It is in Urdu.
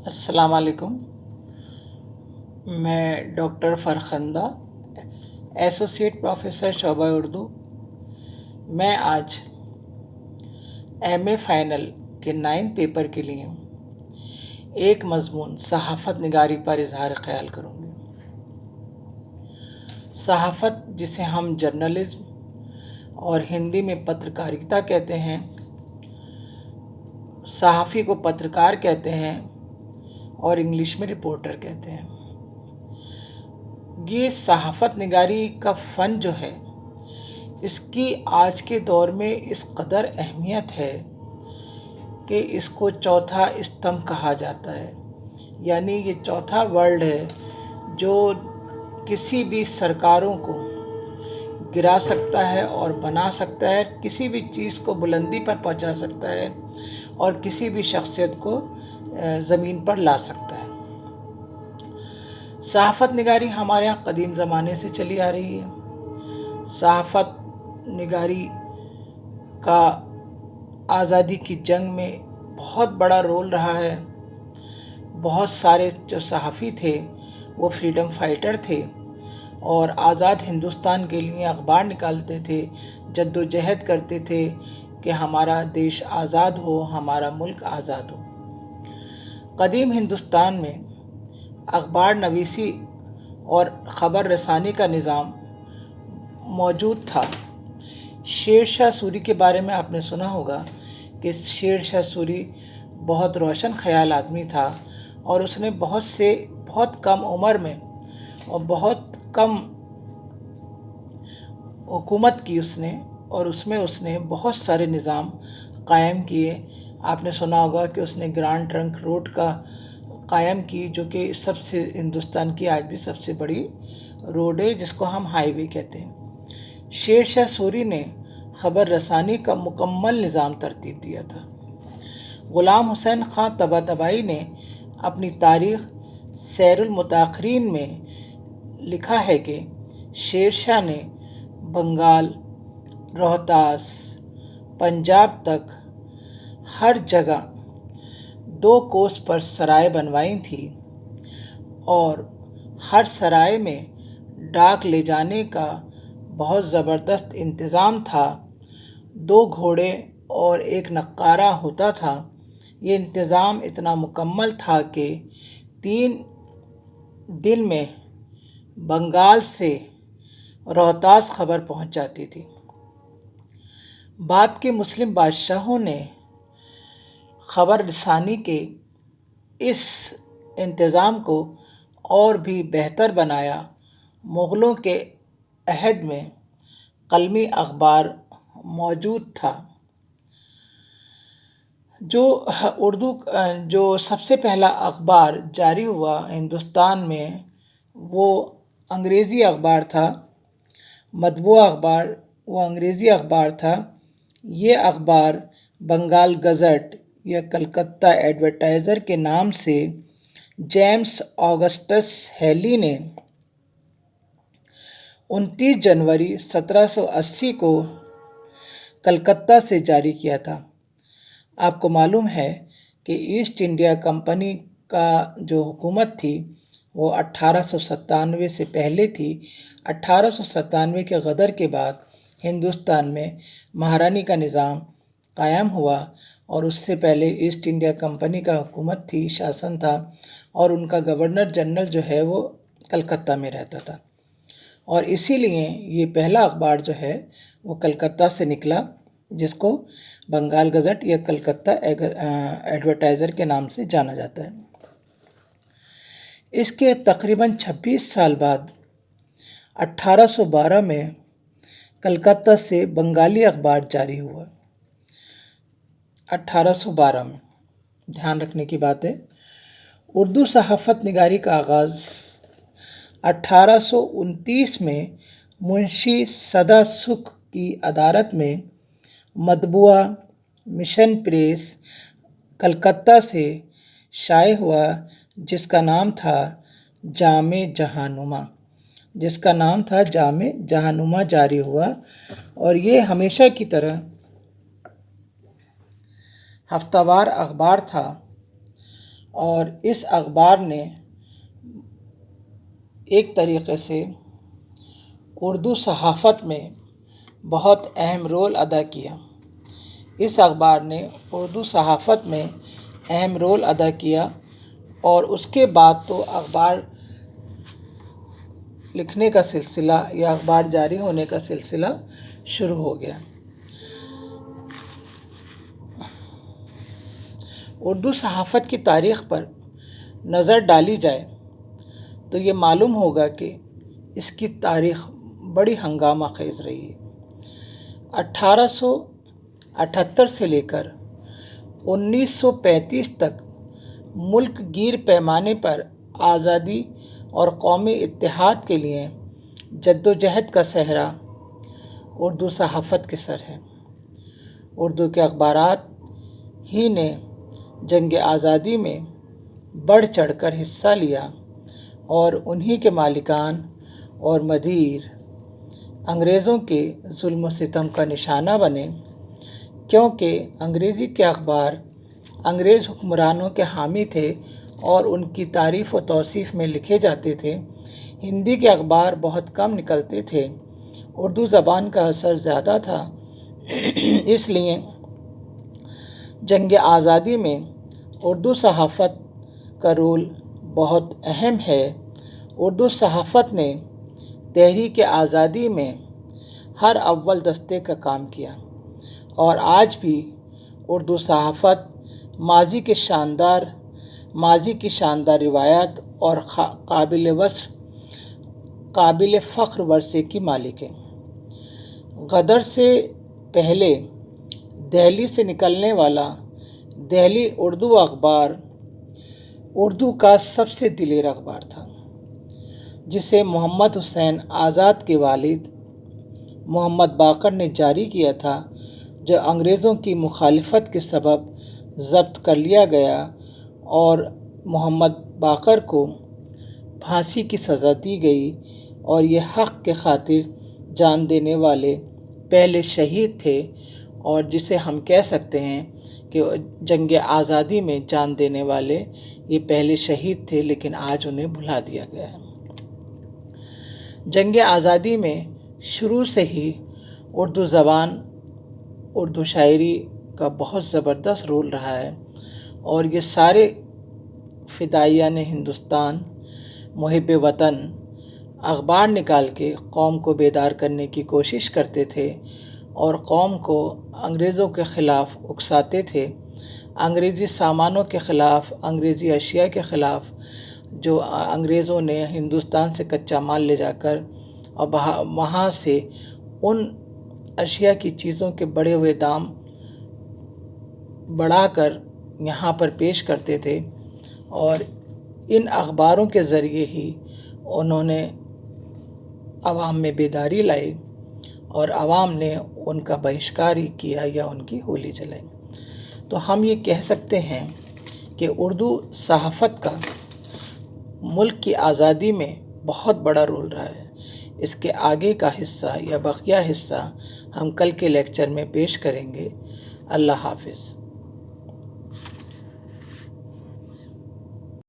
السلام علیکم۔ میں ڈاکٹر فرخندہ، ایسوسیٹ پروفیسر شعبہ اردو۔ میں آج ایم فائنل کے 9 پیپر کے لیے ایک مضمون صحافت نگاری پر اظہار خیال کروں گی۔ صحافت، جسے ہم جرنلزم اور ہندی میں پترکاریتا کہتے ہیں، صحافی کو پترکار کہتے ہیں اور انگلش میں رپورٹر کہتے ہیں۔ یہ صحافت نگاری کا فن جو ہے، اس کی آج کے دور میں اس قدر اہمیت ہے کہ اس کو چوتھا استمبھ کہا جاتا ہے۔ یعنی یہ چوتھا ورڈ ہے جو کسی بھی سرکاروں کو گرا سکتا ہے اور بنا سکتا ہے، کسی بھی چیز کو بلندی پر پہنچا سکتا ہے اور کسی بھی شخصیت کو زمین پر لا سکتا ہے۔ صحافت نگاری ہمارے یہاں قدیم زمانے سے چلی آ رہی ہے۔ صحافت نگاری کا آزادی کی جنگ میں بہت بڑا رول رہا ہے۔ بہت سارے جو صحافی تھے وہ فریڈم فائٹر تھے اور آزاد ہندوستان کے لیے اخبار نکالتے تھے، جد و جہد کرتے تھے کہ ہمارا دیش آزاد ہو، ہمارا ملک آزاد ہو۔ قدیم ہندوستان میں اخبار نویسی اور خبر رسانی کا نظام موجود تھا۔ شیر شاہ سوری کے بارے میں آپ نے سنا ہوگا کہ شیر شاہ سوری بہت روشن خیال آدمی تھا اور اس نے بہت کم عمر میں اور بہت کم حکومت کی اس نے بہت سارے نظام قائم کیے۔ آپ نے سنا ہوگا کہ اس نے گرانڈ ٹرنک روڈ کا قائم کی، جو کہ سب سے ہندوستان کی آج بھی سب سے بڑی روڈ ہے، جس کو ہم ہائی وے کہتے ہیں۔ شیر شاہ سوری نے خبر رسانی کا مکمل نظام ترتیب دیا تھا۔ غلام حسین خان طباطبائی نے اپنی تاریخ سیر المتاخرین میں لکھا ہے کہ شیر شاہ نے بنگال، روہتاس، پنجاب تک ہر جگہ 2 کوس پر سرائے بنوائی تھی اور ہر سرائے میں ڈاک لے جانے کا بہت زبردست انتظام تھا۔ 2 گھوڑے اور 1 نقارہ ہوتا تھا۔ یہ انتظام اتنا مکمل تھا کہ 3 دن میں بنگال سے روہتاس خبر پہنچ جاتی تھی۔ بعد کے مسلم بادشاہوں نے خبر رسانی کے اس انتظام کو اور بھی بہتر بنایا۔ مغلوں کے عہد میں قلمی اخبار موجود تھا۔ جو سب سے پہلا اخبار جاری ہوا ہندوستان میں، وہ انگریزی اخبار تھا۔ مطبوعہ اخبار وہ انگریزی اخبار تھا۔ یہ اخبار بنگال گزٹ یا کلکتہ ایڈورٹائزر کے نام سے جیمز آگسٹس ہیلی نے 29 جنوری 1780 کو کلکتہ سے جاری کیا تھا۔ آپ کو معلوم ہے کہ ایسٹ انڈیا کمپنی کا جو حکومت تھی وہ 1897 سے پہلے تھی۔ 1897 کے غدر کے بعد ہندوستان میں مہارانی کا نظام قائم ہوا اور اس سے پہلے ایسٹ انڈیا کمپنی کا حکومت تھی، شاسن تھا، اور ان کا گورنر جنرل جو ہے وہ کلکتہ میں رہتا تھا، اور اسی لیے یہ پہلا اخبار جو ہے وہ کلکتہ سے نکلا، جس کو بنگال گزٹ یا کلکتہ ایڈورٹائزر کے نام سے جانا جاتا ہے۔ اس کے تقریباً 26 سال بعد 1812 میں کلکتہ سے بنگالی اخبار جاری ہوا۔ 1812 میں دھیان رکھنے کی بات ہے۔ اردو صحافت نگاری کا آغاز 1829 میں منشی سدا سکھ کی صدارت میں مطبوعہ مشن پریس کلکتہ سے شائع ہوا، جس کا نام تھا جامِ جہاں نما جاری ہوا، اور یہ ہمیشہ کی طرح ہفتہ وار اخبار تھا اور اس اخبار نے ایک طریقے سے اردو صحافت میں بہت اہم رول ادا کیا۔ اس اخبار نے اردو صحافت میں اہم رول ادا کیا اور اس کے بعد تو اخبار لکھنے کا سلسلہ یا اخبار جاری ہونے کا سلسلہ شروع ہو گیا۔ اردو صحافت کی تاریخ پر نظر ڈالی جائے تو یہ معلوم ہوگا کہ اس کی تاریخ بڑی ہنگامہ خیز رہی ہے۔ 1878 سے لے کر 1935 تک ملک گیر پیمانے پر آزادی اور قومی اتحاد کے لیے جدوجہد کا صحرا اردو صحافت کے سر ہے۔ اردو کے اخبارات ہی نے جنگ آزادی میں بڑھ چڑھ کر حصہ لیا اور انہی کے مالکان اور مدیر انگریزوں کے ظلم و ستم کا نشانہ بنے، کیونکہ انگریزی کے اخبار انگریز حکمرانوں کے حامی تھے اور ان کی تعریف و توصیف میں لکھے جاتے تھے۔ ہندی کے اخبار بہت کم نکلتے تھے، اردو زبان کا اثر زیادہ تھا، اس لیے جنگ آزادی میں اردو صحافت کا رول بہت اہم ہے۔ اردو صحافت نے تحریک آزادی میں ہر اول دستے کا کام کیا اور آج بھی اردو صحافت ماضی کی شاندار روایات اور قابل فخر ورثے کی مالک ہے۔ غدر سے پہلے دہلی سے نکلنے والا دہلی اردو اخبار اردو کا سب سے دلیر اخبار تھا، جسے محمد حسین آزاد کے والد محمد باقر نے جاری کیا تھا، جو انگریزوں کی مخالفت کے سبب ضبط کر لیا گیا اور محمد باقر کو پھانسی کی سزا دی گئی اور یہ حق کے خاطر جان دینے والے پہلے شہید تھے، اور جسے ہم کہہ سکتے ہیں کہ جنگ آزادی میں جان دینے والے یہ پہلے شہید تھے، لیکن آج انہیں بھلا دیا گیا ہے۔ جنگ آزادی میں شروع سے ہی اردو زبان، اردو شاعری کا بہت زبردست رول رہا ہے، اور یہ سارے فدائیان ہندوستان، محب وطن اخبار نکال کے قوم کو بیدار کرنے کی کوشش کرتے تھے اور قوم کو انگریزوں کے خلاف اکساتے تھے، انگریزی سامانوں کے خلاف، انگریزی اشیاء کے خلاف، جو انگریزوں نے ہندوستان سے کچا مال لے جا کر اور وہاں سے ان اشیاء کی چیزوں کے بڑھے ہوئے دام بڑھا کر یہاں پر پیش کرتے تھے، اور ان اخباروں کے ذریعے ہی انہوں نے عوام میں بیداری لائی اور عوام نے ان کا بہشکار ہی کیا یا ان کی ہولی جلائی۔ تو ہم یہ کہہ سکتے ہیں کہ اردو صحافت کا ملک کی آزادی میں بہت بڑا رول رہا ہے۔ اس کے آگے کا حصہ یا بقیہ حصہ ہم کل کے لیکچر میں پیش کریں گے۔ اللہ حافظ۔